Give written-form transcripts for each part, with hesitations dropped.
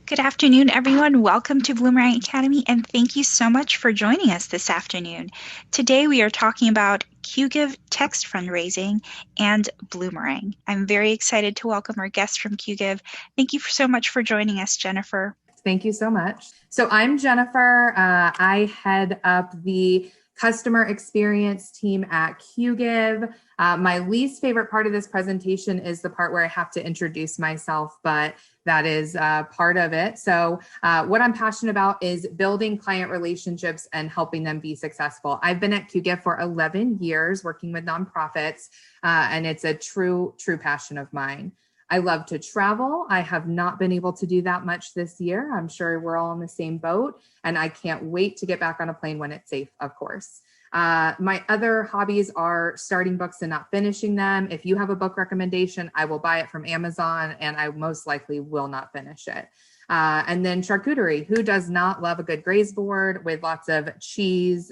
Good afternoon, everyone. Welcome to Bloomerang Academy, and thank you so much for joining us this afternoon. Today, we are talking about Qgiv text fundraising and Bloomerang. I'm very excited to welcome our guests from Qgiv. Thank you so much for joining us, Jennifer. Thank you so much. So I'm Jennifer. I head up the customer experience team at Qgiv. My least favorite part of this presentation is the part where I have to introduce myself, but that is part of it. So what I'm passionate about is building client relationships and helping them be successful. I've been at Qgiv for 11 years working with nonprofits, and it's a true passion of mine. I love to travel. I have not been able to do that much this year. I'm sure we're all in the same boat, and I can't wait to get back on a plane when it's safe, of course. My other hobbies are starting books and not finishing them. If you have a book recommendation, I will buy it from Amazon, and I most likely will not finish it. And then charcuterie. Who does not love a good graze board with lots of cheese?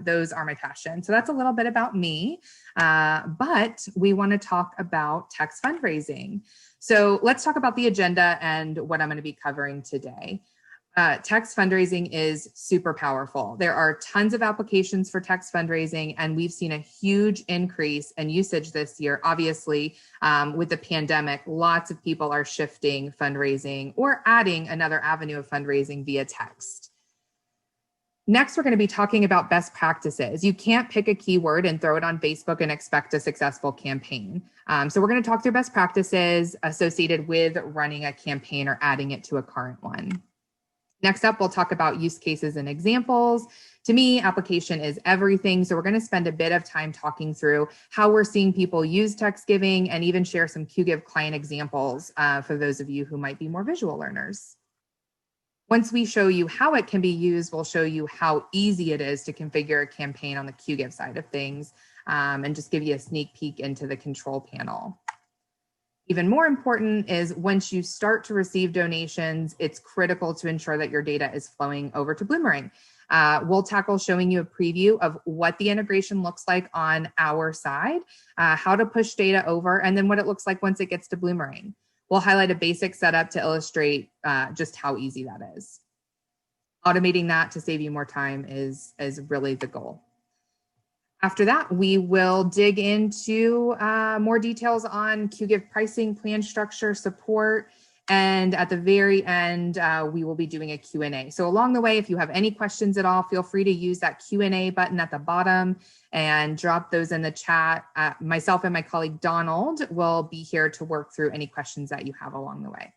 Those are my passion. So that's a little bit about me, but we want to talk about text fundraising. So let's talk about the agenda and what I'm going to be covering today. Text fundraising is super powerful. There are tons of applications for text fundraising, and we've seen a huge increase in usage this year. Obviously, with the pandemic, lots of people are shifting fundraising or adding another avenue of fundraising via text. Next, we're going to be talking about best practices. You can't pick a keyword and throw it on Facebook and expect a successful campaign. So we're going to talk through best practices associated with running a campaign or adding it to a current one. Next up, we'll talk about use cases and examples. To me, application is everything. So we're going to spend a bit of time talking through how we're seeing people use text giving and even share some Qgiv client examples for those of you who might be more visual learners. Once we show you how it can be used, we'll show you how easy it is to configure a campaign on the Qgiv side of things, and just give you a sneak peek into the control panel. Even more important is once you start to receive donations, it's critical to ensure that your data is flowing over to Bloomerang. We'll tackle showing you a preview of what the integration looks like on our side, how to push data over, and then what it looks like once it gets to Bloomerang. We'll highlight a basic setup to illustrate just how easy that is. Automating that to save you more time is really the goal. After that, we will dig into more details on Qgiv pricing, plan structure, support, and at the very end, we will be doing a Q&A. So along the way, if you have any questions at all, feel free to use that Q&A button at the bottom and drop those in the chat. Myself and my colleague Donald will be here to work through any questions that you have along the way.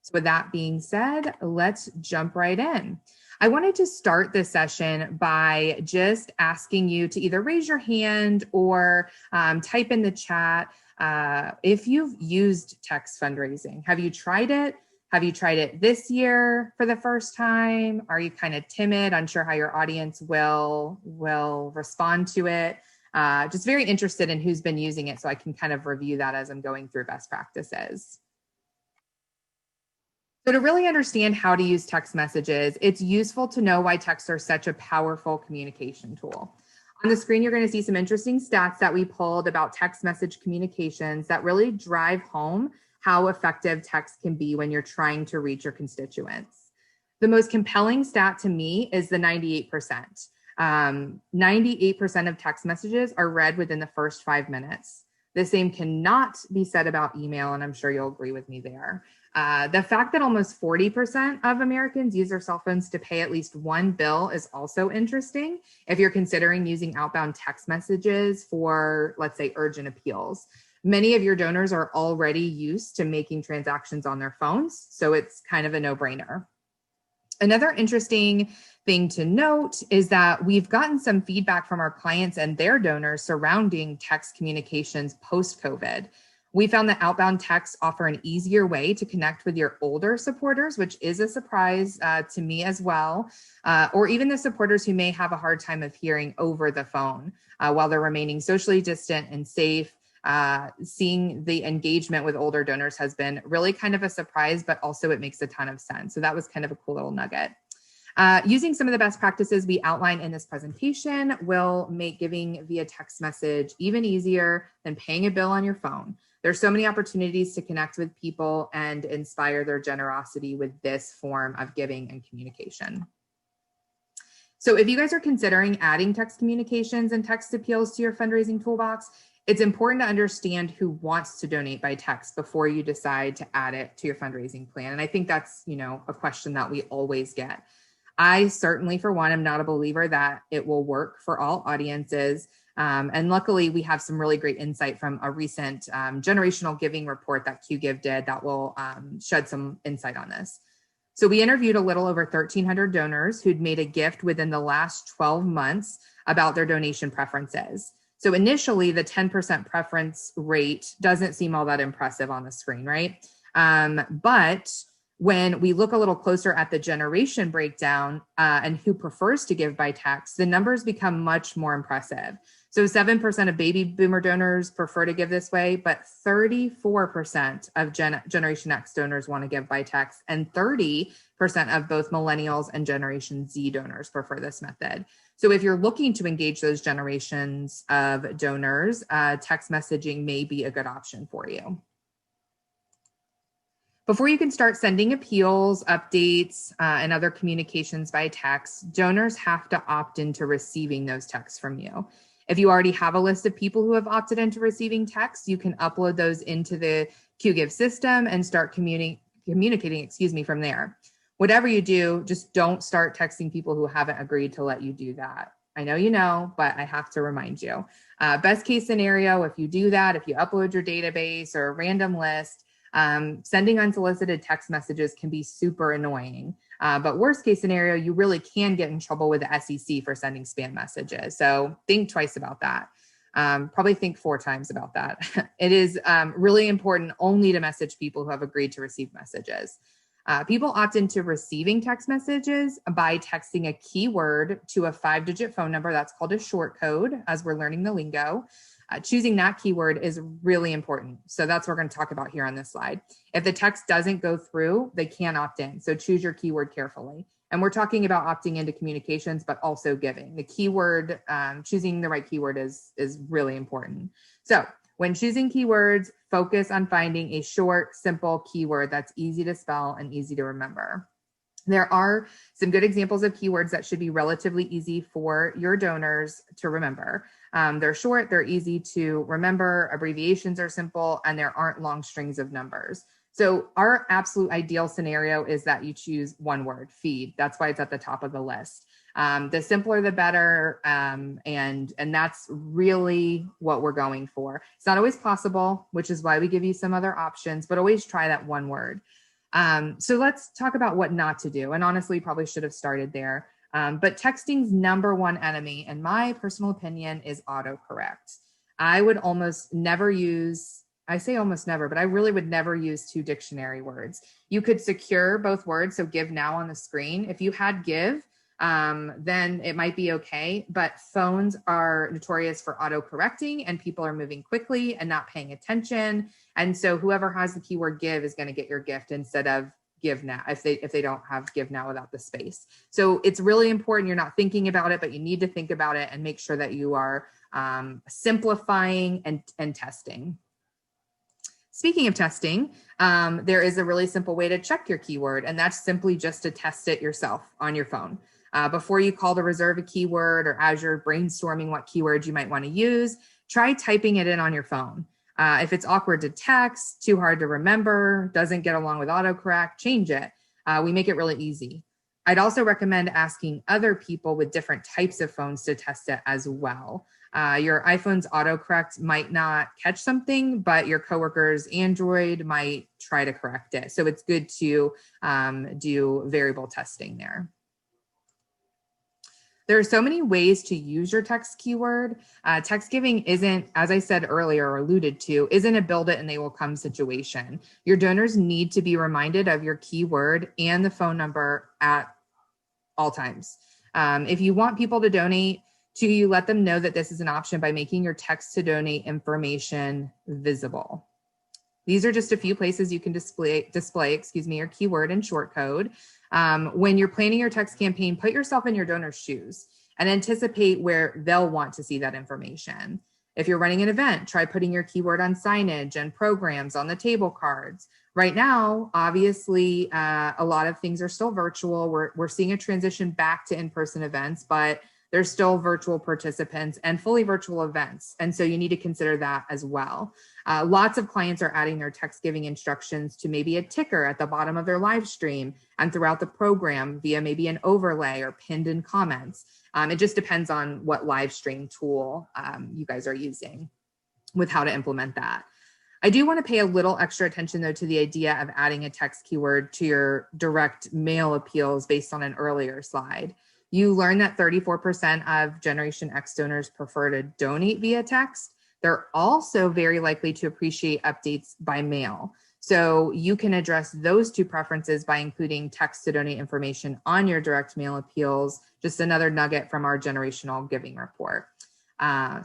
So with that being said, let's jump right in. I wanted to start this session by just asking you to either raise your hand or type in the chat if you've used text fundraising. Have you tried it? Have you tried it this year for the first time? Are you kind of timid, unsure how your audience will respond to it? Just very interested in who's been using it so I can kind of review that as I'm going through best practices. So to really understand how to use text messages, it's useful to know why texts are such a powerful communication tool. On the screen, you're going to see some interesting stats that we pulled about text message communications that really drive home how effective text can be when you're trying to reach your constituents. The most compelling stat to me is the 98%. 98% of text messages are read within the first 5 minutes. The same cannot be said about email, and I'm sure you'll agree with me there. The fact that almost 40% of Americans use their cell phones to pay at least one bill is also interesting if you're considering using outbound text messages for, let's say, urgent appeals. Many of your donors are already used to making transactions on their phones, so it's kind of a no-brainer. Another interesting thing to note is that we've gotten some feedback from our clients and their donors surrounding text communications post-COVID. We found that outbound texts offer an easier way to connect with your older supporters, which is a surprise to me as well, or even the supporters who may have a hard time of hearing over the phone while they're remaining socially distant and safe. Seeing the engagement with older donors has been really kind of a surprise, but also it makes a ton of sense. So that was kind of a cool little nugget. Using some of the best practices we outline in this presentation will make giving via text message even easier than paying a bill on your phone. There's so many opportunities to connect with people and inspire their generosity with this form of giving and communication. So if you guys are considering adding text communications and text appeals to your fundraising toolbox, it's important to understand who wants to donate by text before you decide to add it to your fundraising plan. And I think that's, a question that we always get. I certainly, for one, am not a believer that it will work for all audiences. And luckily, we have some really great insight from a recent generational giving report that Qgiv did that will shed some insight on this. So we interviewed a little over 1,300 donors who'd made a gift within the last 12 months about their donation preferences. So initially, the 10% preference rate doesn't seem all that impressive on the screen, right? But when we look a little closer at the generation breakdown and who prefers to give by text, the numbers become much more impressive. So 7% of baby boomer donors prefer to give this way, but 34% of Generation X donors want to give by text, and 30% of both millennials and Generation Z donors prefer this method. So if you're looking to engage those generations of donors, text messaging may be a good option for you. Before you can start sending appeals, updates, and other communications by text, donors have to opt into receiving those texts from you. If you already have a list of people who have opted into receiving texts, you can upload those into the Qgiv system and start communicating from there. Whatever you do, just don't start texting people who haven't agreed to let you do that. I know you know, but I have to remind you. Best case scenario, if you do that, if you upload your database or a random list, sending unsolicited text messages can be super annoying. But worst case scenario, you really can get in trouble with the SEC for sending spam messages. So think twice about that. Probably think 4 times about that. It is really important only to message people who have agreed to receive messages. People opt into receiving text messages by texting a keyword to a 5-digit phone number. That's called a short code, as we're learning the lingo. Choosing that keyword is really important. So that's what we're going to talk about here on this slide. If the text doesn't go through, they can't opt in. So choose your keyword carefully. And we're talking about opting into communications, but also giving. The keyword, choosing the right keyword is really important. So when choosing keywords, focus on finding a short, simple keyword that's easy to spell and easy to remember. There are some good examples of keywords that should be relatively easy for your donors to remember. They're short, they're easy to remember, abbreviations are simple, and there aren't long strings of numbers. So our absolute ideal scenario is that you choose one word, feed. That's why it's at the top of the list. The simpler, the better. And that's really what we're going for. It's not always possible, which is why we give you some other options, but always try that one word. So let's talk about what not to do. And honestly, probably should have started there. But texting's number one enemy, in my personal opinion, is autocorrect. I would almost never use, I say almost never, but I really would never use 2 dictionary words. You could secure both words. So give now on the screen. If you had give, then it might be okay. But phones are notorious for autocorrecting, and people are moving quickly and not paying attention. And so whoever has the keyword give is going to get your gift instead of give now, if they don't have give now without the space. So it's really important. You're not thinking about it, but you need to think about it and make sure that you are simplifying and testing. Speaking of testing, there is a really simple way to check your keyword, and that's simply just to test it yourself on your phone. Before you call to reserve a keyword, or as you're brainstorming what keywords you might want to use, try typing it in on your phone. If it's awkward to text, too hard to remember, doesn't get along with autocorrect, change it. We make it really easy. I'd also recommend asking other people with different types of phones to test it as well. Your iPhone's autocorrect might not catch something, but your coworker's Android might try to correct it. So it's good to do variable testing there. There are so many ways to use your text keyword. Text giving isn't, as I said earlier or alluded to, isn't a build it and they will come situation. Your donors need to be reminded of your keyword and the phone number at all times. If you want people to donate to you, let them know that this is an option by making your text to donate information visible. These are just a few places you can display your keyword and short code. When you're planning your text campaign, put yourself in your donor's shoes and anticipate where they'll want to see that information. If you're running an event, try putting your keyword on signage and programs on the table cards. Right now, obviously, a lot of things are still virtual. We're seeing a transition back to in-person events, but there's still virtual participants and fully virtual events. And so you need to consider that as well. Lots of clients are adding their text giving instructions to maybe a ticker at the bottom of their live stream and throughout the program via maybe an overlay or pinned in comments. It just depends on what live stream tool you guys are using with how to implement that. I do want to pay a little extra attention, though, to the idea of adding a text keyword to your direct mail appeals based on an earlier slide. You learned that 34% of Generation X donors prefer to donate via text. They're also very likely to appreciate updates by mail. So you can address those two preferences by including text to donate information on your direct mail appeals. Just another nugget from our generational giving report.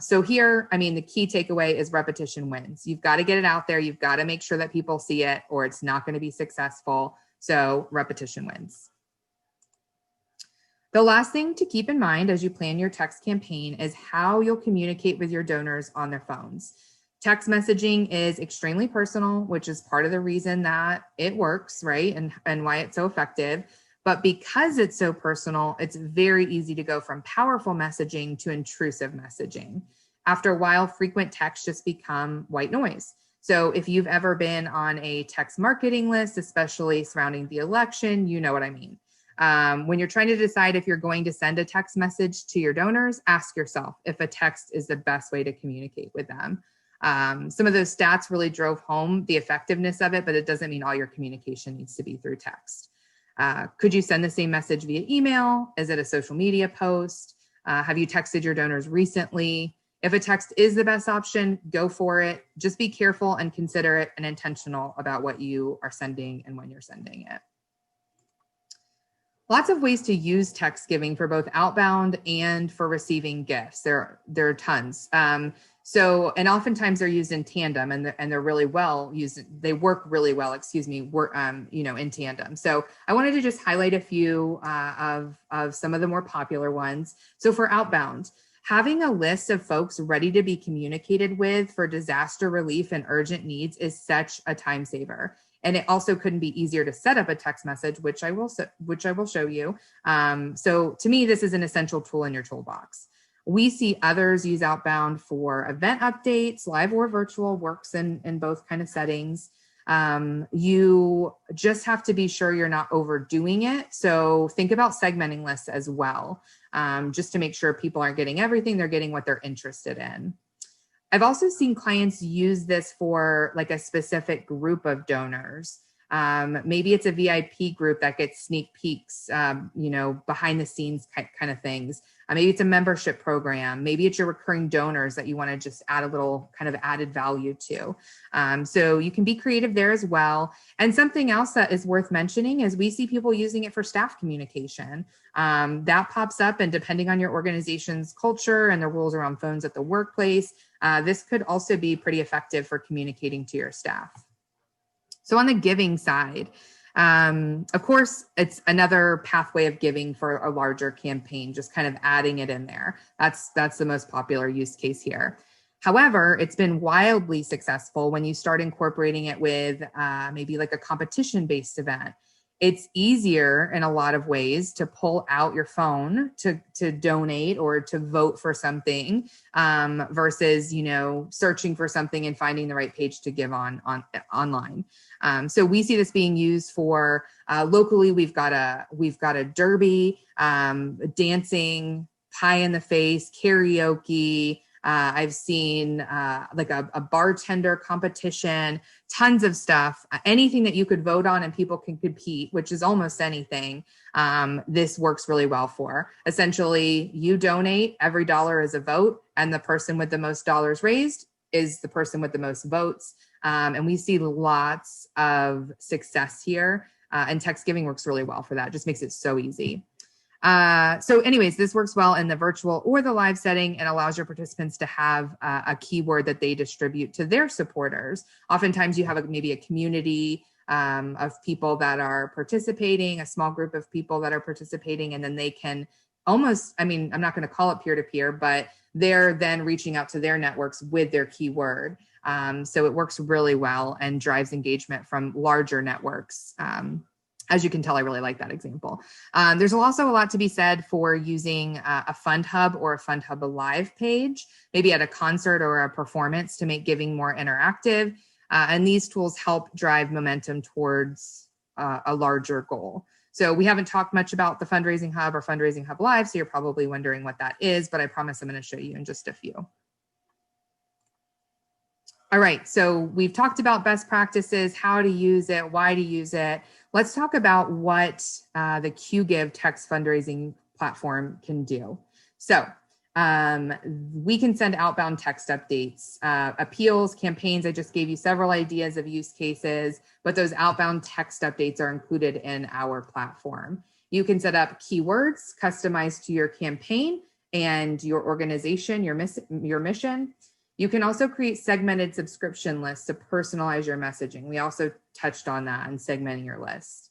So here, the key takeaway is repetition wins. You've got to get it out there. You've got to make sure that people see it or it's not going to be successful. So repetition wins. The last thing to keep in mind as you plan your text campaign is how you'll communicate with your donors on their phones. Text messaging is extremely personal, which is part of the reason that it works, right? And why it's so effective. But because it's so personal, it's very easy to go from powerful messaging to intrusive messaging. After a while, frequent texts just become white noise. So if you've ever been on a text marketing list, especially surrounding the election, you know what I mean. When you're trying to decide if you're going to send a text message to your donors, ask yourself if a text is the best way to communicate with them. Some of those stats really drove home the effectiveness of it, but it doesn't mean all your communication needs to be through text. Could you send the same message via email? Is it a social media post? Have you texted your donors recently? If a text is the best option, go for it. Just be careful and considerate and intentional about what you are sending and when you're sending it. Lots of ways to use text giving for both outbound and for receiving gifts. There are tons. And oftentimes they're used in tandem, and they're really well used. They work really well, in tandem. So I wanted to just highlight a few of some of the more popular ones. So for outbound, having a list of folks ready to be communicated with for disaster relief and urgent needs is such a time saver. And it also couldn't be easier to set up a text message, which I will show you. So to me, this is an essential tool in your toolbox. We see others use outbound for event updates, live or virtual, works in both kind of settings. You just have to be sure you're not overdoing it. So think about segmenting lists as well, just to make sure people aren't getting everything, they're getting what they're interested in. I've also seen clients use this for like a specific group of donors. Maybe it's a VIP group that gets sneak peeks, behind the scenes kind of things. Maybe it's a membership program. Maybe it's your recurring donors that you want to just add a little kind of added value to. So you can be creative there as well. And something else that is worth mentioning is we see people using it for staff communication. That pops up, and depending on your organization's culture and the rules around phones at the workplace, this could also be pretty effective for communicating to your staff. So on the giving side, of course, it's another pathway of giving for a larger campaign, just kind of adding it in there. That's the most popular use case here. However, it's been wildly successful when you start incorporating it with maybe like a competition-based event. It's easier in a lot of ways to pull out your phone to donate or to vote for something versus, searching for something and finding the right page to give online. So we see this being used for locally. We've got a derby, dancing, pie in the face, karaoke. I've seen like a bartender competition, tons of stuff, anything that you could vote on and people can compete, which is almost anything. This works really well for. Essentially, you donate, every dollar is a vote, and the person with the most dollars raised is the person with the most votes. And we see lots of success here. And text giving works really well for that. Just makes it so easy. So anyways, this works well in the virtual or the live setting and allows your participants to have a keyword that they distribute to their supporters. Oftentimes you have maybe a community of people that are participating, a small group of people that are participating, and then they can almost, I'm not going to call it peer-to-peer, but they're then reaching out to their networks with their keyword. So it works really well and drives engagement from larger networks. As you can tell, I really like that example. There's also a lot to be said for using a Fundhub or a Fundhub Live page, maybe at a concert or a performance, to make giving more interactive. And these tools help drive momentum towards a larger goal. So we haven't talked much about the Fundraising Hub or Fundraising Hub Live, so you're probably wondering what that is, but I promise I'm going to show you in just a few. All right, so we've talked about best practices, how to use it, why to use it. Let's talk about what the Qgiv text fundraising platform can do. So we can send outbound text updates, appeals, campaigns. I just gave you several ideas of use cases, but those outbound text updates are included in our platform. You can set up keywords customized to your campaign and your organization, your mission. You can also create segmented subscription lists to personalize your messaging. We also touched on that and segmenting your list.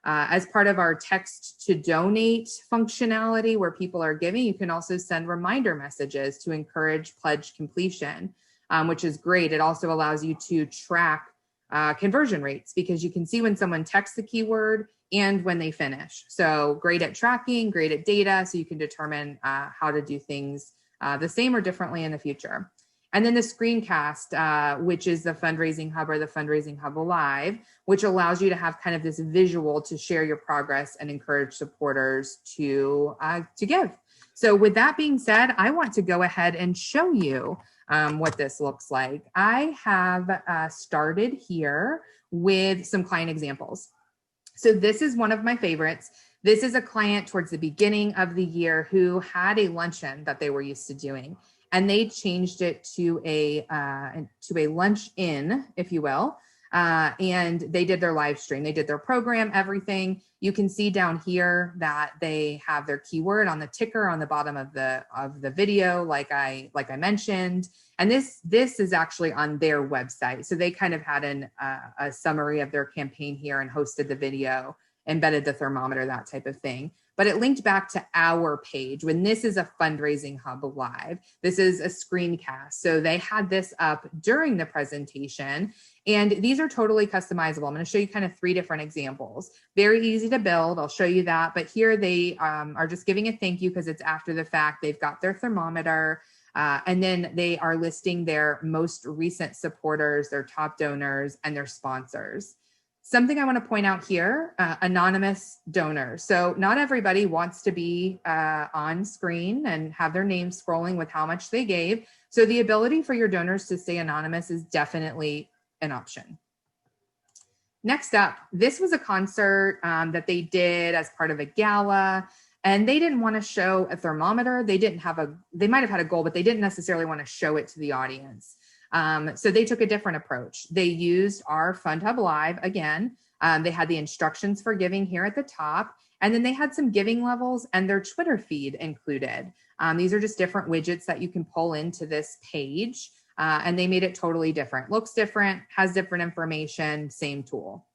As part of our text to donate functionality where people are giving, you can also send reminder messages to encourage pledge completion, which is great. It also allows you to track conversion rates because you can see when someone texts the keyword and when they finish. So great at tracking, great at data, so you can determine how to do things the same or differently in the future. And then the screencast, which is the Fundraising Hub or the Fundraising Hub Live, which allows you to have kind of this visual to share your progress and encourage supporters to give. So with that being said, I want to go ahead and show you what this looks like. I have started here with some client examples. So this is one of my favorites. This is a client towards the beginning of the year who had a luncheon that they were used to doing. And they changed it to a lunch-in, if you will, and they did their live stream. They did their program, everything. You can see down here that they have their keyword on the ticker on the bottom of the video, like I mentioned. And this is actually on their website. So they kind of had a summary of their campaign here and hosted the video, embedded the thermometer, that type of thing. But it linked back to our page when this is a Fundraising Hub Live. This is a screencast. So they had this up during the presentation, and these are totally customizable. I'm going to show you kind of 3 different examples. Very easy to build. I'll show you that. But here they are just giving a thank you because it's after the fact. They've got their thermometer. And then they are listing their most recent supporters, their top donors, and their sponsors. Something I want to point out here, anonymous donors. So not everybody wants to be on screen and have their name scrolling with how much they gave. So the ability for your donors to stay anonymous is definitely an option. Next up, this was a concert that they did as part of a gala, and they didn't want to show a thermometer. They might have had a goal, but they didn't necessarily want to show it to the audience. So they took a different approach. They used our Fundhub Live again. They had the instructions for giving here at the top, and then they had some giving levels and their Twitter feed included. These are just different widgets that you can pull into this page, and they made it totally different. Looks different, has different information, same tool.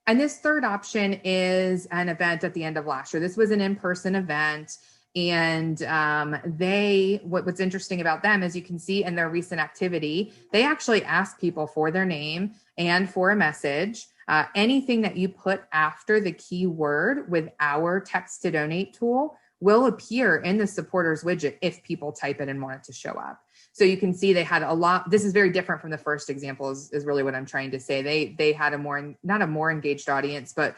And this third option is an event at the end of last year. This was an in-person event. And what's interesting about them, as you can see in their recent activity, they actually ask people for their name and for a message. Anything that you put after the keyword with our text to donate tool will appear in the supporters widget if people type it and want it to show up. So you can see they had a lot. This is very different from the first example is really what I'm trying to say. They had not a more engaged audience, but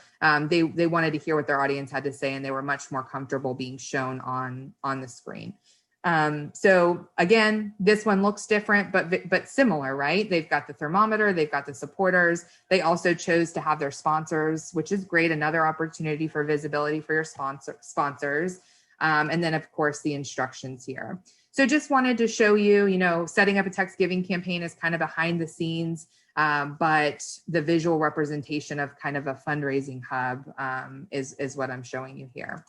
they wanted to hear what their audience had to say, and they were much more comfortable being shown on the screen. So again, this one looks different, but similar, right? They've got the thermometer, they've got the supporters. They also chose to have their sponsors, which is great. Another opportunity for visibility for your sponsors. And then of course the instructions here. So just wanted to show you, setting up a text giving campaign is kind of behind the scenes, but the visual representation of kind of a fundraising hub is what I'm showing you here.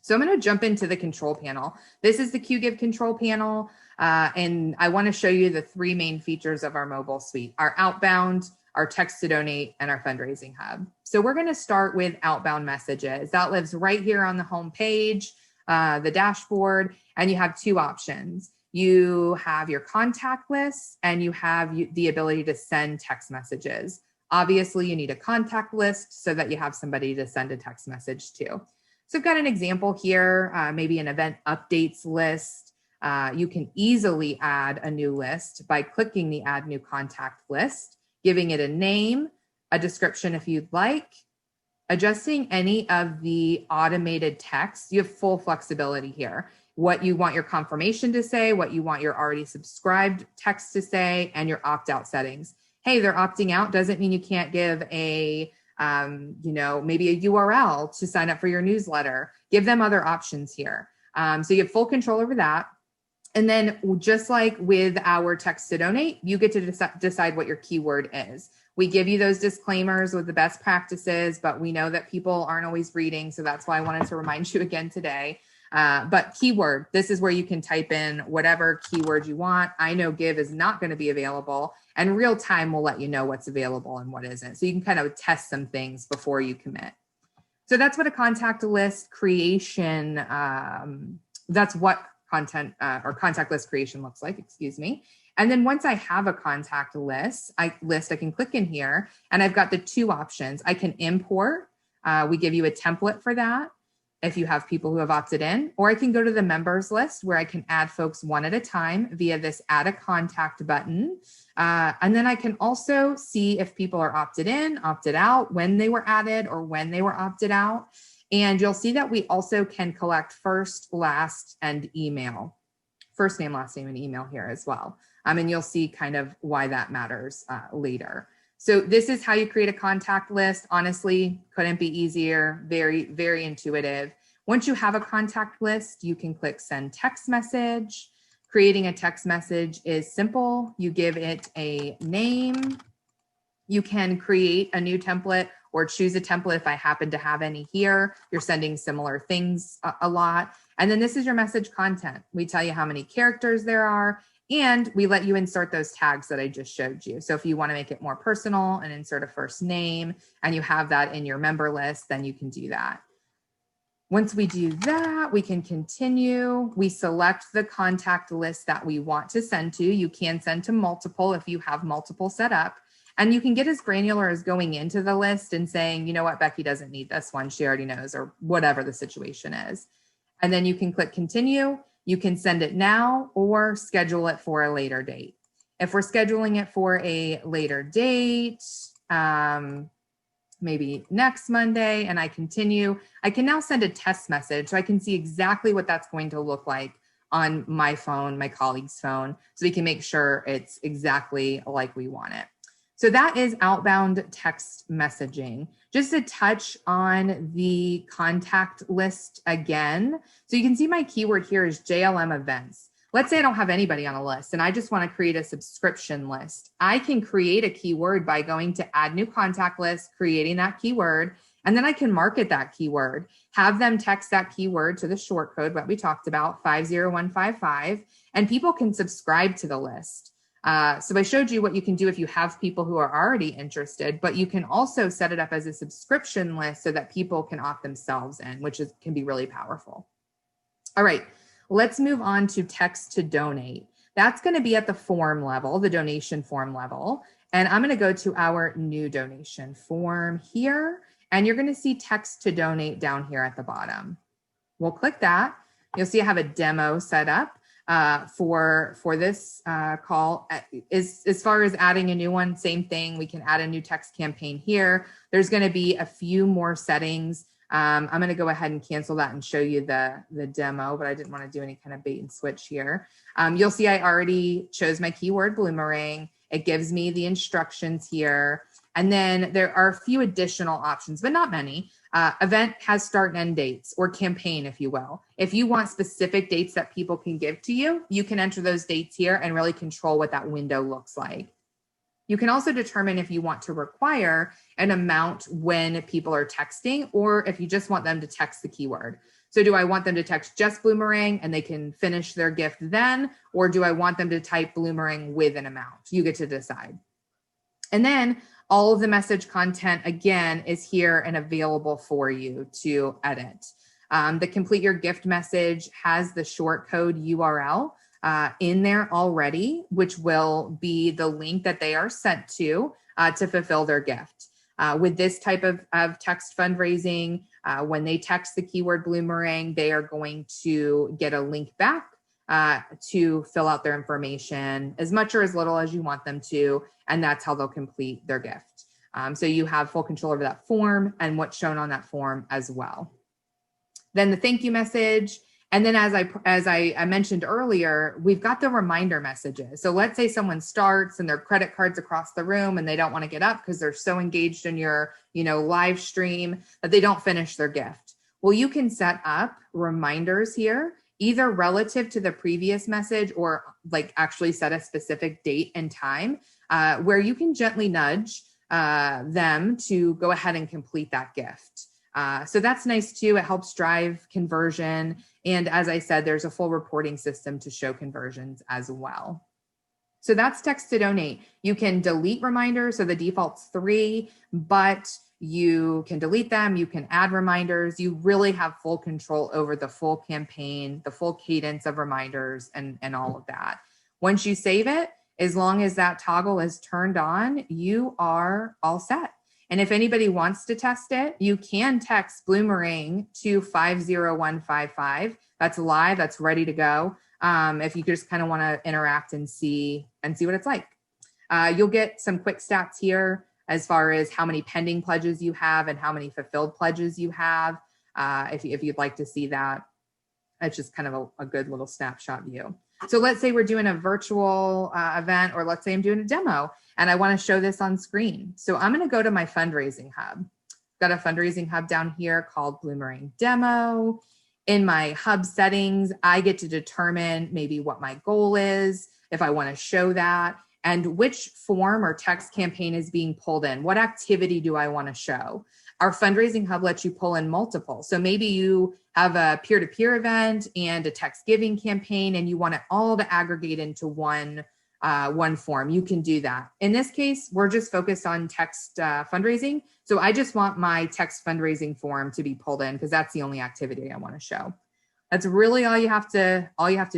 So I'm going to jump into the control panel. This is the Qgiv control panel, and I want to show you the 3 main features of our mobile suite: our outbound, our text to donate, and our fundraising hub. So we're going to start with outbound messages. That lives right here on the home page. the dashboard, and you have two options. You have your contact list and you have the ability to send text messages. Obviously, you need a contact list so that you have somebody to send a text message to. So I've got an example here, maybe an event updates list. You can easily add a new list by clicking the add new contact list, giving it a name, a description if you'd like, adjusting any of the automated text. You have full flexibility here. What you want your confirmation to say, what you want your already subscribed text to say, and your opt-out settings. Hey, they're opting out doesn't mean you can't give a maybe a URL to sign up for your newsletter. Give them other options here. So you have full control over that. And then just like with our text to donate, you get to decide what your keyword is. We give you those disclaimers with the best practices, but we know that people aren't always reading. So that's why I wanted to remind you again today. But keyword, this is where you can type in whatever keyword you want. I know Qgiv is not going to be available, and real time will let you know what's available and what isn't. So you can kind of test some things before you commit. So that's what a contact list creation, that's what content or contact list creation looks like, excuse me. And then once I have a contact list, I can click in here and I've got the two options. I can import, we give you a template for that if you have people who have opted in, or I can go to the members list where I can add folks one at a time via this add a contact button. And then I can also see if people are opted in, opted out, when they were added or when they were opted out. And you'll see that we also can collect first, last, and email. First name, last name, and email here as well. And you'll see kind of why that matters later. So this is how you create a contact list. Honestly, couldn't be easier. Very, very intuitive. Once you have a contact list, you can click send text message. Creating a text message is simple. You give it a name. You can create a new template or choose a template if I happen to have any here. You're sending similar things a lot. And then this is your message content. We tell you how many characters there are, and we let you insert those tags that I just showed you. So if you want to make it more personal and insert a first name and you have that in your member list, then you can do that. Once we do that, we can continue. We select the contact list that we want to send to. You can send to multiple if you have multiple set up. And you can get as granular as going into the list and saying, you know what, Becky doesn't need this one. She already knows, or whatever the situation is. And then you can click continue. You can send it now or schedule it for a later date. If we're scheduling it for a later date, maybe next Monday, and I continue, I can now send a test message so I can see exactly what that's going to look like on my phone, my colleague's phone, so we can make sure it's exactly like we want it. So that is outbound text messaging. Just to touch on the contact list again. So you can see my keyword here is JLM events. Let's say I don't have anybody on a list and I just want to create a subscription list. I can create a keyword by going to add new contact list, creating that keyword, and then I can market that keyword, have them text that keyword to the short code, what we talked about, 50155, and people can subscribe to the list. So I showed you what you can do if you have people who are already interested, but you can also set it up as a subscription list so that people can opt themselves in, which can be really powerful. All right, let's move on to text to donate. That's going to be at the form level, the donation form level. And I'm going to go to our new donation form here, and you're going to see text to donate down here at the bottom. We'll click that. You'll see I have a demo set up. For this call. As far as adding a new one, same thing. We can add a new text campaign here. There's going to be a few more settings. I'm going to go ahead and cancel that and show you the demo, but I didn't want to do any kind of bait and switch here. You'll see I already chose my keyword Bloomerang. It gives me the instructions here. And then there are a few additional options, but not many. Event has start and end dates, or campaign, if you will. If you want specific dates that people can give to you, you can enter those dates here and really control what that window looks like. You can also determine if you want to require an amount when people are texting, or if you just want them to text the keyword. So do I want them to text just Bloomerang and they can finish their gift then, or do I want them to type Bloomerang with an amount? You get to decide. And then all of the message content, again, is here and available for you to edit. The complete your gift message has the short code URL in there already, which will be the link that they are sent to fulfill their gift. With this type of text fundraising, when they text the keyword Bloomerang, they are going to get a link back to fill out their information as much or as little as you want them to, and that's how they'll complete their gift. So you have full control over that form and what's shown on that form as well. Then the thank you message. And then as I mentioned earlier, we've got the reminder messages. So let's say someone starts and their credit card's across the room and they don't want to get up because they're so engaged in your, live stream that they don't finish their gift. Well, you can set up reminders here, either relative to the previous message or like actually set a specific date and time where you can gently nudge them to go ahead and complete that gift. So that's nice too. It helps drive conversion. And as I said, there's a full reporting system to show conversions as well. So that's text to donate. You can delete reminders. So the default's 3, but you can delete them. You can add reminders. You really have full control over the full campaign, the full cadence of reminders and all of that. Once you save it, as long as that toggle is turned on, you are all set. And if anybody wants to test it, you can text Bloomerang to 50155. That's live, that's ready to go. If you just kind of want to interact and see what it's like. You'll get some quick stats here as far as how many pending pledges you have and how many fulfilled pledges you have. If you'd like to see that, it's just kind of a good little snapshot view. So let's say we're doing a virtual event, or let's say I'm doing a demo and I want to show this on screen. So I'm going to go to my fundraising hub. Got a fundraising hub down here called Bloomerang Demo. In my hub settings, I get to determine maybe what my goal is, if I want to show that, and which form or text campaign is being pulled in. What activity do I want to show? Our fundraising hub lets you pull in multiple. So maybe you have a peer-to-peer event and a text giving campaign, and you want it all to aggregate into one form. You can do that. In this case, we're just focused on text fundraising. So I just want my text fundraising form to be pulled in because that's the only activity I want to show. That's really all you have to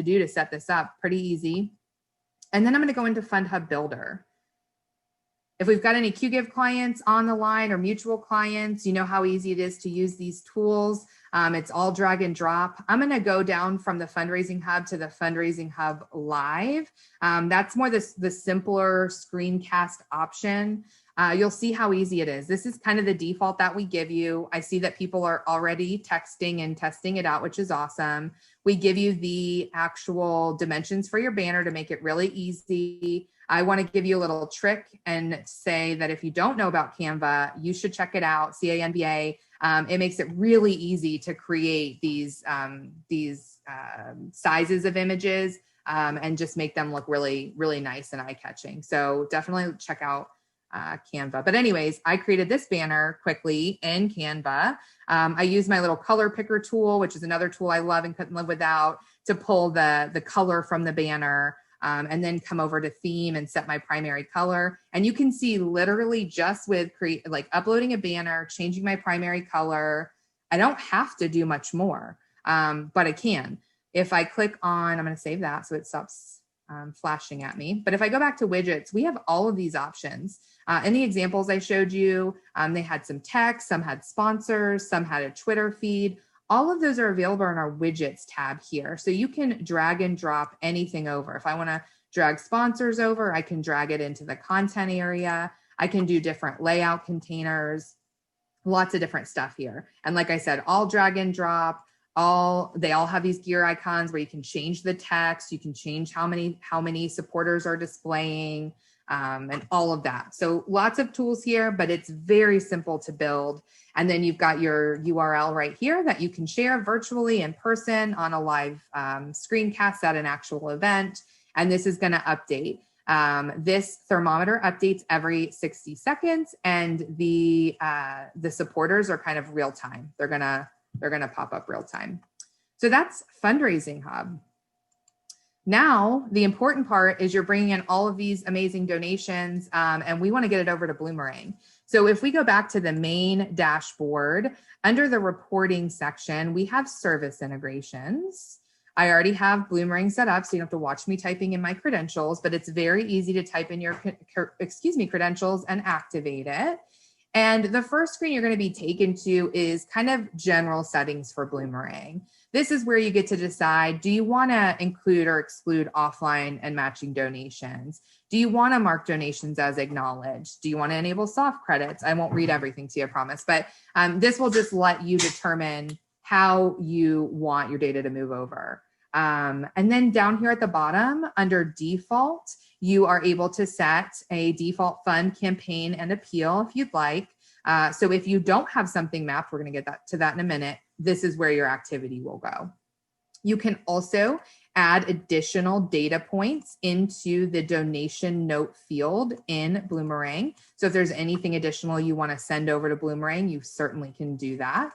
do to set this up. Pretty easy. And then I'm going to go into Fundhub Builder. If we've got any Qgiv clients on the line or mutual clients, you know how easy it is to use these tools. It's all drag and drop. I'm going to go down from the Fundraising Hub to the Fundraising Hub Live. That's more the simpler screencast option. You'll see how easy it is. This is kind of the default that we give you. I see that people are already texting and testing it out, which is awesome. We give you the actual dimensions for your banner to make it really easy. I want to give you a little trick and say that if you don't know about Canva, you should check it out, Canva. It makes it really easy to create these sizes of images and just make them look really, really nice and eye-catching. So definitely check out Canva. But anyways, I created this banner quickly in Canva. I used my little color picker tool, which is another tool I love and couldn't live without, to pull the color from the banner. And then come over to theme and set my primary color. And you can see literally just with uploading a banner, changing my primary color, I don't have to do much more, but I can. If I click on, I'm going to save that so it stops flashing at me. But if I go back to widgets, we have all of these options. In the examples I showed you, they had some text, some had sponsors, some had a Twitter feed. All of those are available in our widgets tab here. So you can drag and drop anything over. If I want to drag sponsors over, I can drag it into the content area. I can do different layout containers, lots of different stuff here. And like I said, all drag and drop, they all have these gear icons where you can change the text. You can change how many supporters are displaying and all of that. So lots of tools here, but it's very simple to build. And then you've got your URL right here that you can share virtually in person on a live screencast at an actual event. And this is going to update. This thermometer updates every 60 seconds, and the supporters are kind of real time. They're gonna pop up real time. So that's Fundraising Hub. Now, the important part is you're bringing in all of these amazing donations, and we want to get it over to Bloomerang. So if we go back to the main dashboard, under the reporting section, we have service integrations. I already have Bloomerang set up, so you don't have to watch me typing in my credentials, but it's very easy to type in your credentials and activate it. And the first screen you're going to be taken to is kind of general settings for Bloomerang. This is where you get to decide, do you want to include or exclude offline and matching donations? Do you want to mark donations as acknowledged? Do you want to enable soft credits? I won't read everything to you, I promise, but this will just let you determine how you want your data to move over. And then down here at the bottom, under default, you are able to set a default fund, campaign, and appeal if you'd like. So if you don't have something mapped, we're going to get to that in a minute, this is where your activity will go. You can also add additional data points into the donation note field in Bloomerang. So if there's anything additional you want to send over to Bloomerang, you certainly can do that.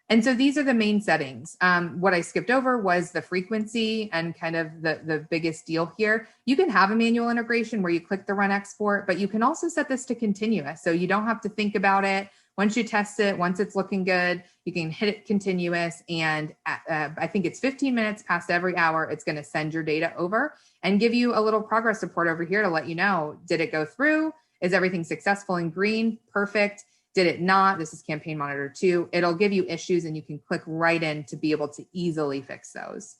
And so these are the main settings. What I skipped over was the frequency and kind of the biggest deal here. You can have a manual integration where you click the run export, but you can also set this to continuous. So you don't have to think about it. Once you test it, once it's looking good, you can hit it continuous. And I think it's 15 minutes past every hour, it's going to send your data over and give you a little progress report over here to let you know, did it go through? Is everything successful in green? Perfect. Did it not? This is Campaign Monitor 2. It'll give you issues and you can click right in to be able to easily fix those.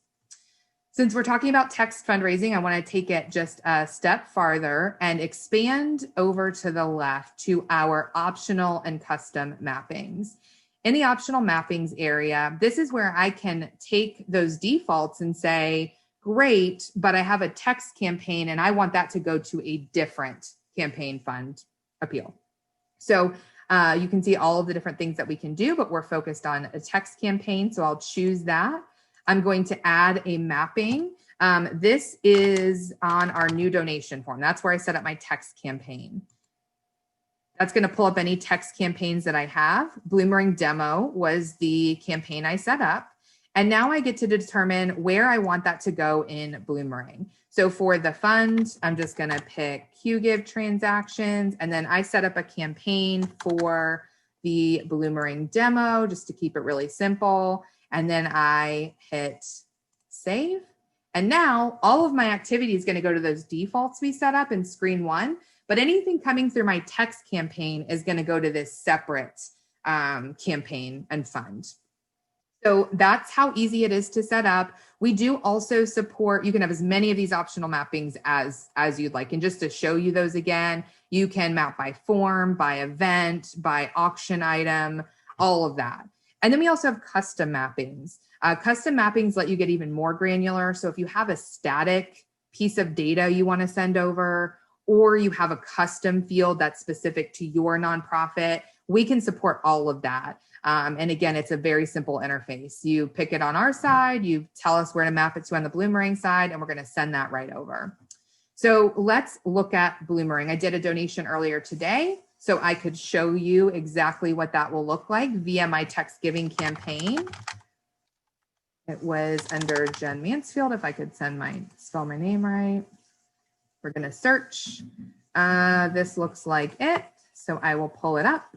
Since we're talking about text fundraising, I want to take it just a step farther and expand over to the left to our optional and custom mappings. In the optional mappings area, this is where I can take those defaults and say, great, but I have a text campaign and I want that to go to a different campaign fund appeal. So you can see all of the different things that we can do, but we're focused on a text campaign. So I'll choose that. I'm going to add a mapping. This is on our new donation form. That's where I set up my text campaign. That's going to pull up any text campaigns that I have. Bloomerang demo was the campaign I set up. And now I get to determine where I want that to go in Bloomerang. So for the fund, I'm just going to pick Qgiv transactions. And then I set up a campaign for the Bloomerang demo just to keep it really simple. And then I hit save. And now all of my activity is going to go to those defaults we set up in screen one. But anything coming through my text campaign is going to go to this separate campaign and fund. So that's how easy it is to set up. We do also support, you can have as many of these optional mappings as you'd like. And just to show you those again, you can map by form, by event, by auction item, all of that. And then we also have custom mappings. Custom mappings let you get even more granular. So if you have a static piece of data you want to send over, or you have a custom field that's specific to your nonprofit, we can support all of that. And again, it's a very simple interface. You pick it on our side, you tell us where to map it to on the Bloomerang side, and we're going to send that right over. So let's look at Bloomerang. I did a donation earlier today, so I could show you exactly what that will look like via my text giving campaign. It was under Jen Mansfield, if I could spell my name right. We're going to search. This looks like it. So I will pull it up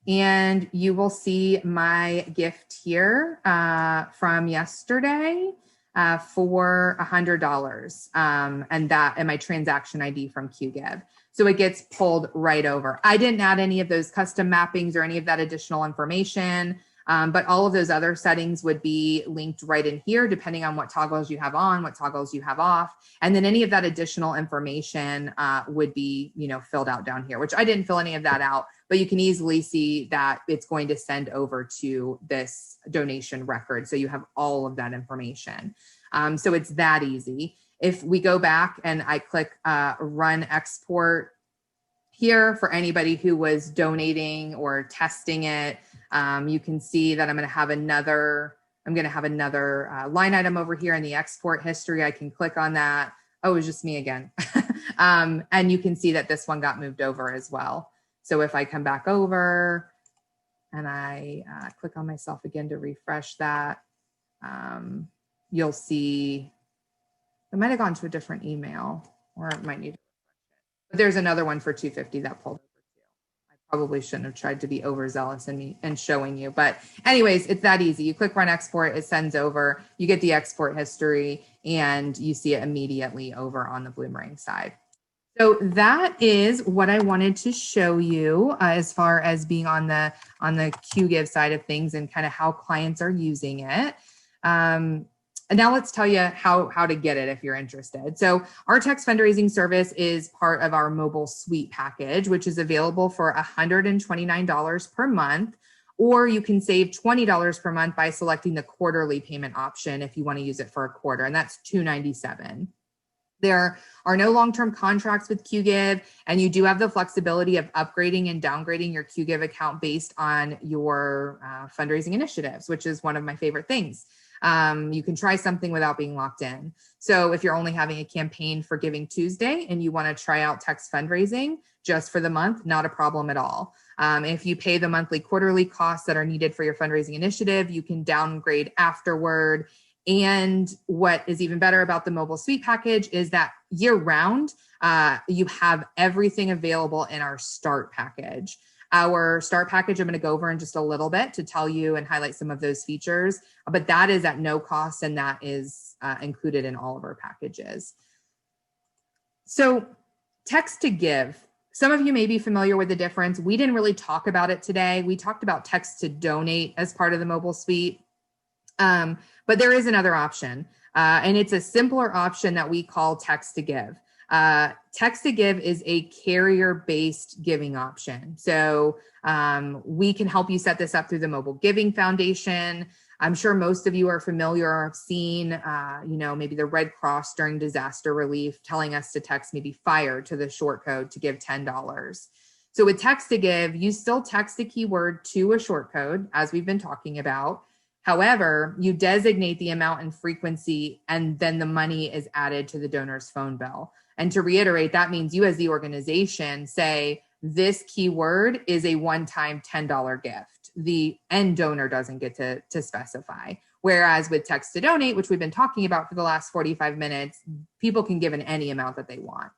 and you will see my gift here from yesterday for $100 and my transaction ID from Qgiv. So it gets pulled right over. I didn't add any of those custom mappings or any of that additional information. But all of those other settings would be linked right in here, depending on what toggles you have on, what toggles you have off. And then any of that additional information would be, filled out down here, which I didn't fill any of that out, but you can easily see that it's going to send over to this donation record. So you have all of that information. So it's that easy. If we go back and I click run export here for anybody who was donating or testing it, you can see that I'm going to have another line item over here in the export history. I can click on that. Oh, it was just me again. And you can see that this one got moved over as well. So if I come back over and I click on myself again to refresh that, you'll see it might have gone to a different email, or it might need to. But there's another one for $250 that pulled over too. I Probably shouldn't have tried to be overzealous and showing you. But anyways, it's that easy. You click run export, it sends over, you get the export history, and you see it immediately over on the Bloomerang side. So that is what I wanted to show you as far as being on the Qgiv side of things and kind of how clients are using it. And now let's tell you how to get it if you're interested. So our text fundraising service is part of our mobile suite package, which is available for $129 per month, or you can save $20 per month by selecting the quarterly payment option if you want to use it for a quarter, and that's $297. There are no long-term contracts with Qgiv, and you do have the flexibility of upgrading and downgrading your Qgiv account based on your fundraising initiatives, which is one of my favorite things. You can try something without being locked in. So if you're only having a campaign for Giving Tuesday and you want to try out text fundraising just for the month, not a problem at all. If you pay the monthly, quarterly costs that are needed for your fundraising initiative, you can downgrade afterward. And what is even better about the mobile suite package is that year round, you have everything available in our start package. Our start package, I'm going to go over in just a little bit to tell you and highlight some of those features, but that is at no cost, and that is included in all of our packages. So text to give. Some of you may be familiar with the difference. We didn't really talk about it today. We talked about text to donate as part of the mobile suite, but there is another option, and it's a simpler option that we call text to give. Text to give is a carrier-based giving option. So we can help you set this up through the Mobile Giving Foundation. I'm sure most of you are familiar or have seen, maybe the Red Cross during disaster relief telling us to text maybe FIRE to the short code to give $10. So with text to give, you still text a keyword to a short code, as we've been talking about. However, you designate the amount and frequency, and then the money is added to the donor's phone bill. And to reiterate, that means you as the organization say, this keyword is a one-time $10 gift. The end donor doesn't get to specify. Whereas with text to donate, which we've been talking about for the last 45 minutes, people can give in any amount that they want.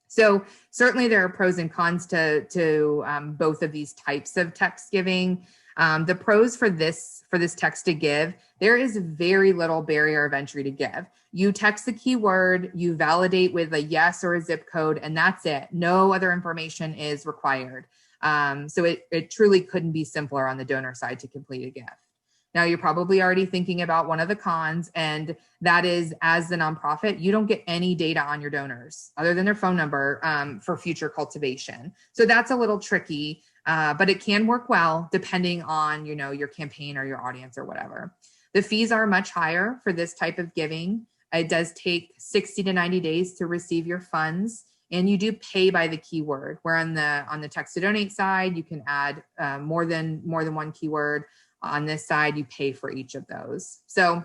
So certainly there are pros and cons to both of these types of text giving. The pros for this text to give, there is very little barrier of entry to give. You text the keyword, you validate with a yes or a zip code, and that's it. No other information is required. So it truly couldn't be simpler on the donor side to complete a gift. Now, you're probably already thinking about one of the cons, and that is, as the nonprofit, you don't get any data on your donors other than their phone number for future cultivation. So that's a little tricky, but it can work well depending on, your campaign or your audience or whatever. The fees are much higher for this type of giving. It does take 60 to 90 days to receive your funds, and you do pay by the keyword. Where on the text to donate side, you can add more than one keyword. On this side, you pay for each of those. So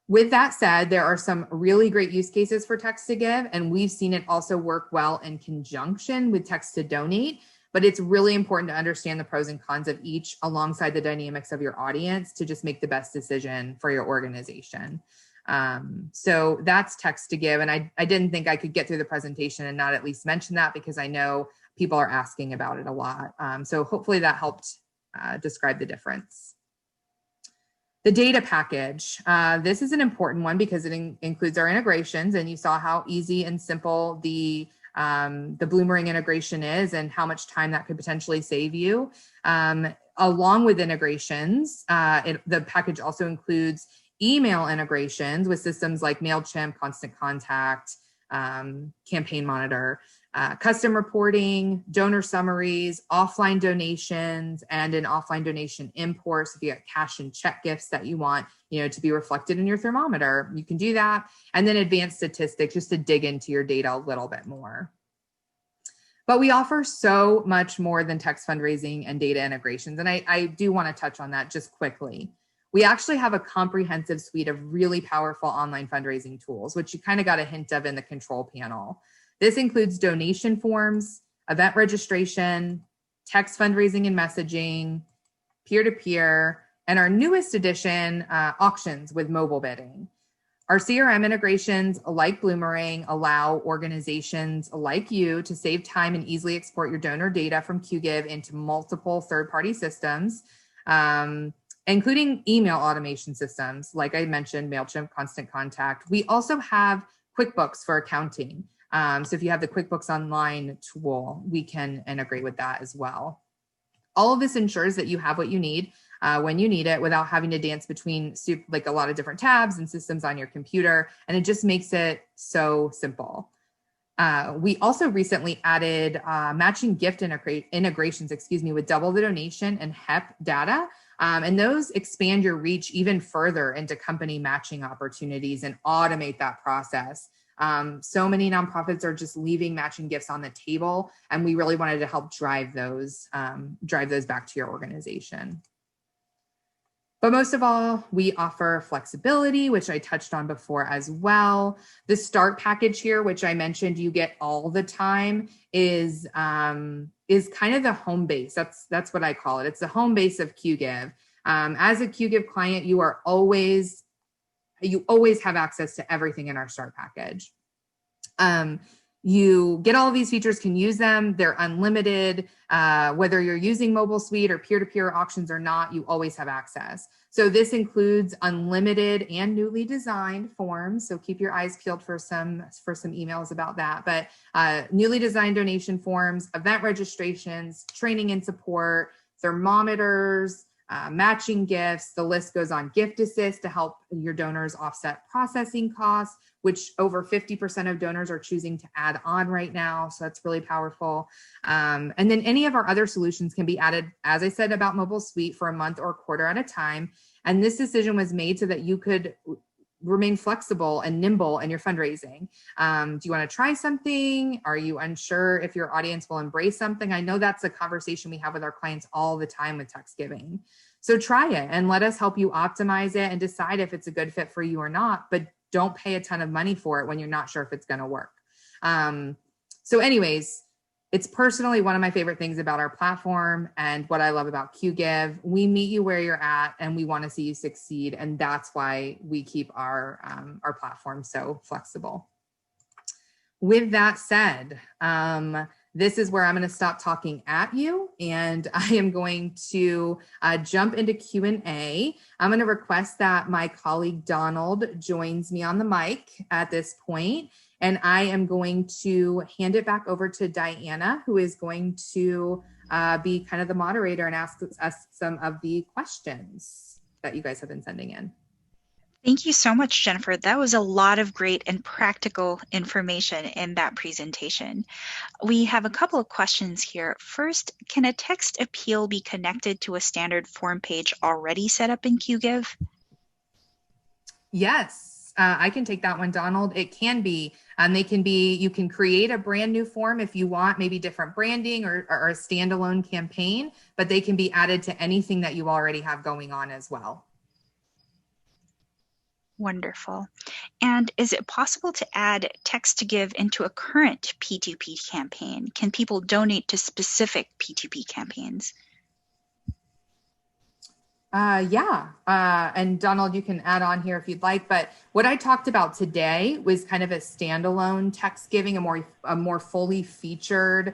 with that said, there are some really great use cases for text to give, and we've seen it also work well in conjunction with text to donate. But it's really important to understand the pros and cons of each alongside the dynamics of your audience to just make the best decision for your organization. So that's text to give. And I didn't think I could get through the presentation and not at least mention that, because I know people are asking about it a lot. So hopefully that helped describe the difference. The data package. This is an important one because it includes our integrations, and you saw how easy and simple the Bloomerang integration is and how much time that could potentially save you. Along with integrations, the package also includes email integrations with systems like MailChimp, Constant Contact, Campaign Monitor, custom reporting, donor summaries, offline donations, and an offline donation import. So if you got cash and check gifts that you want, to be reflected in your thermometer, you can do that. And then advanced statistics just to dig into your data a little bit more. But we offer so much more than text fundraising and data integrations. And I do want to touch on that just quickly. We actually have a comprehensive suite of really powerful online fundraising tools, which you kind of got a hint of in the control panel. This includes donation forms, event registration, text fundraising and messaging, peer-to-peer, and our newest addition, auctions with mobile bidding. Our CRM integrations like Bloomerang allow organizations like you to save time and easily export your donor data from Qgiv into multiple third-party systems, including email automation systems, like I mentioned, MailChimp, Constant Contact. We also have QuickBooks for accounting. So if you have the QuickBooks Online tool, we can integrate with that as well. All of this ensures that you have what you need when you need it without having to dance between like a lot of different tabs and systems on your computer. And it just makes it so simple. We also recently added matching gift integrations, with Double the Donation and HEP data. And those expand your reach even further into company matching opportunities and automate that process. So many nonprofits are just leaving matching gifts on the table, and we really wanted to help drive those back to your organization. But most of all, we offer flexibility, which I touched on before as well. The start package here, which I mentioned you get all the time, is kind of the home base. That's what I call it. It's the home base of Qgiv. As a Qgiv client, you always have access to everything in our start package. You get all of these features, can use them. They're unlimited. Whether you're using Mobile Suite or peer-to-peer auctions or not, you always have access. So this includes unlimited and newly designed forms. So keep your eyes peeled for some emails about that. But newly designed donation forms, event registrations, training and support, thermometers, matching gifts. The list goes on. Gift Assist to help your donors offset processing costs, which over 50% of donors are choosing to add on right now. So that's really powerful. And then any of our other solutions can be added, as I said, about Mobile Suite for a month or quarter at a time. And this decision was made so that you could remain flexible and nimble in your fundraising. Do you want to try something? Are you unsure if your audience will embrace something? I know that's a conversation we have with our clients all the time with text giving. So try it and let us help you optimize it and decide if it's a good fit for you or not, but don't pay a ton of money for it when you're not sure if it's going to work. So anyways, it's personally one of my favorite things about our platform and what I love about Qgiv. We meet you where you're at and we want to see you succeed. And that's why we keep our platform so flexible. With that said, this is where I'm going to stop talking at you and I am going to jump into Q&A. I'm going to request that my colleague Donald joins me on the mic at this point, and I am going to hand it back over to Diana, who is going to be kind of the moderator and ask us some of the questions that you guys have been sending in. Thank you so much, Jennifer. That was a lot of great and practical information in that presentation. We have a couple of questions here. First, can a text appeal be connected to a standard form page already set up in Qgiv? Yes, I can take that one, Donald. It can be. They can be. You can create a brand new form if you want, maybe different branding or a standalone campaign, but they can be added to anything that you already have going on as well. Wonderful. And is it possible to add text to give into a current P2P campaign? Can people donate to specific P2P campaigns? Yeah. And Donald, you can add on here if you'd like, but what I talked about today was kind of a standalone text giving, a more fully featured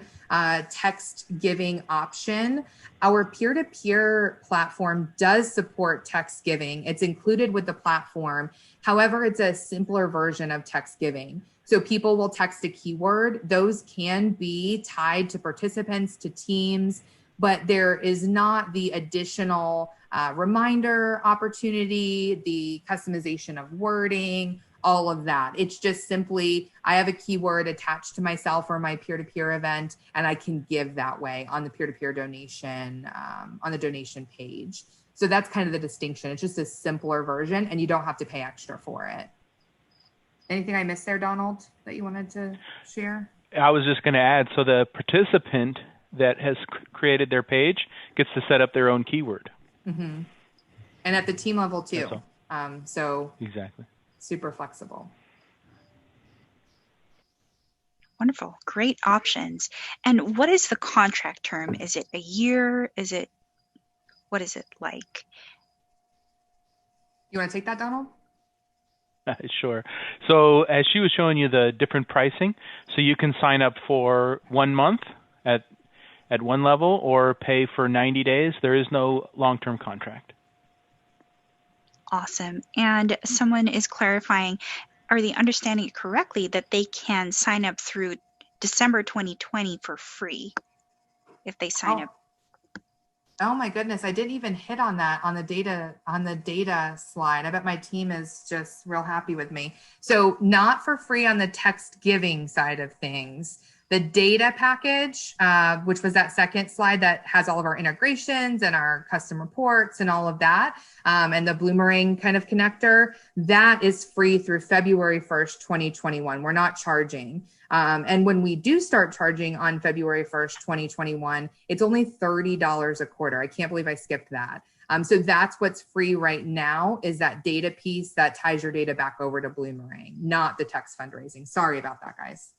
text giving option. Our peer-to-peer platform does support text giving. It's included with the platform. However, it's a simpler version of text giving. So people will text a keyword. Those can be tied to participants, to teams, but there is not the additional reminder opportunity, the customization of wording, all of that. It's just simply, I have a keyword attached to myself or my peer-to-peer event, and I can give that way on the peer-to-peer donation, on the donation page. So that's kind of the distinction. It's just a simpler version and you don't have to pay extra for it. Anything I missed there, Donald, that you wanted to share? I was just going to add, so the participant that has created their page gets to set up their own keyword. Mm-hmm. And at the team level too. So exactly, super flexible. Wonderful. Great options. And what is the contract term? Is it a year? What is it like? You want to take that, Donald? Sure. So as she was showing you the different pricing, so you can sign up for 1 month at one level or pay for 90 days. There is no long-term contract. Awesome. And someone is clarifying, are they understanding it correctly that they can sign up through December 2020 for free if they sign up? Oh my goodness, I didn't even hit on that on the data slide. I bet my team is just real happy with me. So not for free on the text giving side of things. The data package, which was that second slide that has all of our integrations and our custom reports and all of that, and the Bloomerang kind of connector, that is free through February 1st, 2021. We're not charging. And when we do start charging on February 1st, 2021, it's only $30 a quarter. I can't believe I skipped that. So that's what's free right now, is that data piece that ties your data back over to Bloomerang, not the text fundraising. Sorry about that, guys.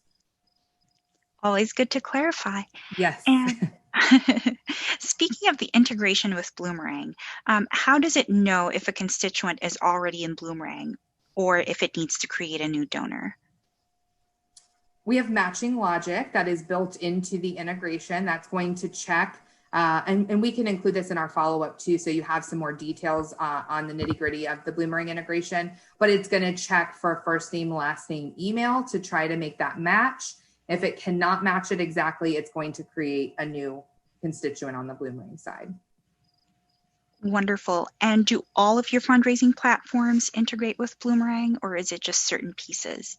Always good to clarify. Yes. And speaking of the integration with Bloomerang, how does it know if a constituent is already in Bloomerang or if it needs to create a new donor? We have matching logic that is built into the integration that's going to check, and we can include this in our follow-up too, so you have some more details on the nitty-gritty of the Bloomerang integration, but it's going to check for first name, last name, email to try to make that match. If it cannot match it exactly, it's going to create a new constituent on the Bloomerang side. Wonderful. And do all of your fundraising platforms integrate with Bloomerang, or is it just certain pieces?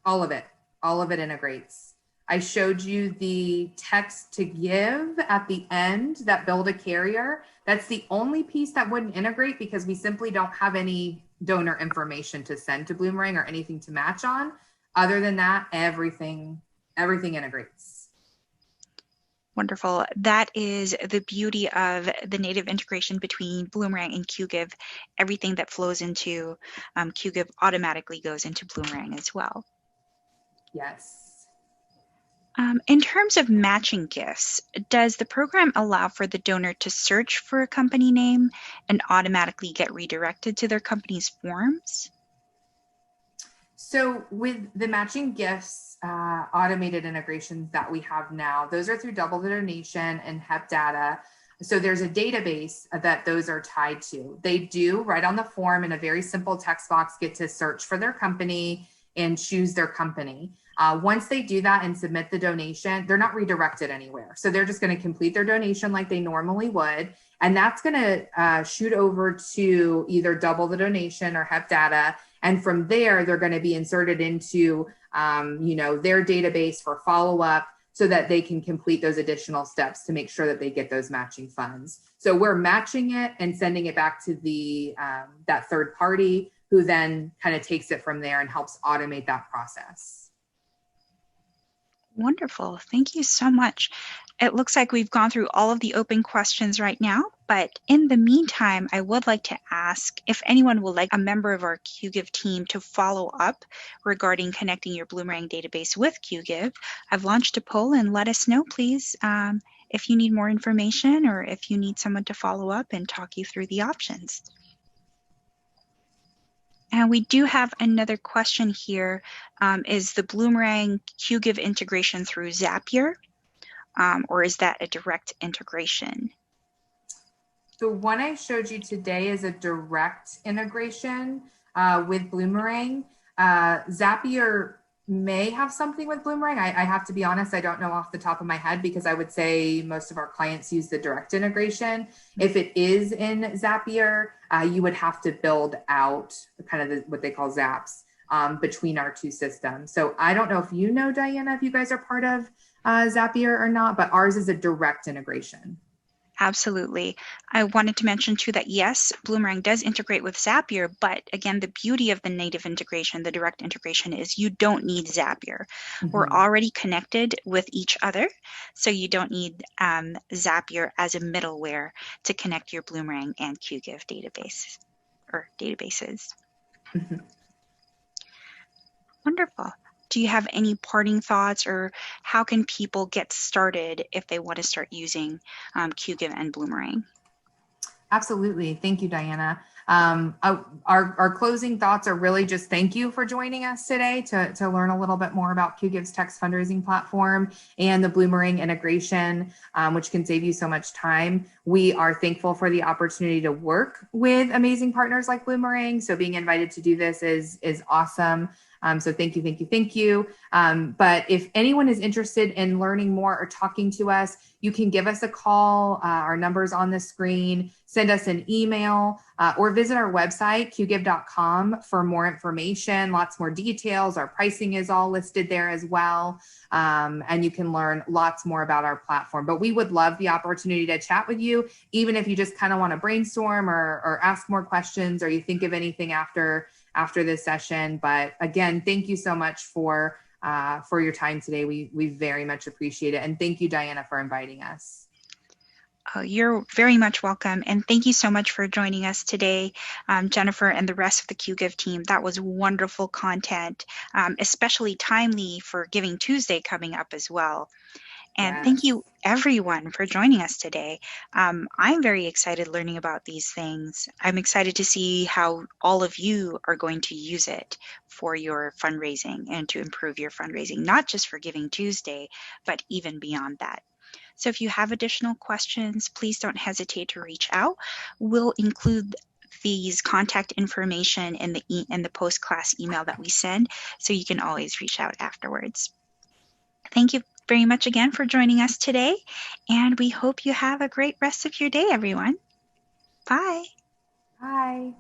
All of it integrates. I showed you the text to give at the end that build a carrier. That's the only piece that wouldn't integrate because we simply don't have any donor information to send to Bloomerang or anything to match on. Other than that, everything integrates. Wonderful. That is the beauty of the native integration between Bloomerang and Qgiv. Everything that flows into Qgiv automatically goes into Bloomerang as well. Yes. In terms of matching gifts, does the program allow for the donor to search for a company name and automatically get redirected to their company's forms? So with the matching gifts automated integrations that we have now, those are through Double the Donation and HEP data. So there's a database that those are tied to. They do, right on the form in a very simple text box, get to search for their company and choose their company. Once they do that and submit the donation, they're not redirected anywhere. So they're just going to complete their donation like they normally would. And that's going to shoot over to either Double the Donation or HEP data. And from there, they're going to be inserted into their database for follow-up so that they can complete those additional steps to make sure that they get those matching funds. So we're matching it and sending it back to the that third party who then kind of takes it from there and helps automate that process. Wonderful. Thank you so much. It looks like we've gone through all of the open questions right now, but in the meantime, I would like to ask if anyone would like a member of our Qgiv team to follow up regarding connecting your Bloomerang database with Qgiv. I've launched a poll and let us know, please, if you need more information or if you need someone to follow up and talk you through the options. And we do have another question here. Is the Bloomerang Qgiv integration through Zapier, or is that a direct integration? The one I showed you today is a direct integration with Bloomerang. Zapier may have something with Bloomerang. I have to be honest, I don't know off the top of my head because I would say most of our clients use the direct integration. If it is in Zapier, you would have to build out kind of what they call Zaps between our two systems. So I don't know if you know, Diana, if you guys are part of Zapier or not, but ours is a direct integration. Absolutely. I wanted to mention too that yes, Bloomerang does integrate with Zapier, but again, the beauty of the native integration, the direct integration, is you don't need Zapier. Mm-hmm. We're already connected with each other, so you don't need Zapier as a middleware to connect your Bloomerang and Qgiv database or databases. Mm-hmm. Wonderful. Do you have any parting thoughts, or how can people get started if they want to start using Qgiv and Bloomerang? Absolutely. Thank you, Diana. Our closing thoughts are really just thank you for joining us today to learn a little bit more about Qgiv's text fundraising platform and the Bloomerang integration, which can save you so much time. We are thankful for the opportunity to work with amazing partners like Bloomerang. So being invited to do this is awesome. So thank you. But if anyone is interested in learning more or talking to us, you can give us a call. Our number's on the screen. Send us an email or visit our website, qgiv.com, for more information, lots more details. Our pricing is all listed there as well. And you can learn lots more about our platform. But we would love the opportunity to chat with you, even if you just kind of want to brainstorm or ask more questions, or you think of anything after this session. But again, thank you so much for your time today. We very much appreciate it. And thank you, Diana, for inviting us. Oh, you're very much welcome. And thank you so much for joining us today, Jennifer and the rest of the Qgiv team. That was wonderful content, especially timely for Giving Tuesday coming up as well. And Yes. Thank you, everyone, for joining us today. I'm very excited learning about these things. I'm excited to see how all of you are going to use it for your fundraising and to improve your fundraising, not just for Giving Tuesday, but even beyond that. So if you have additional questions, please don't hesitate to reach out. We'll include these contact information in the post-class email that we send, so you can always reach out afterwards. Thank you very much again for joining us today, and we hope you have a great rest of your day, everyone. Bye. Bye.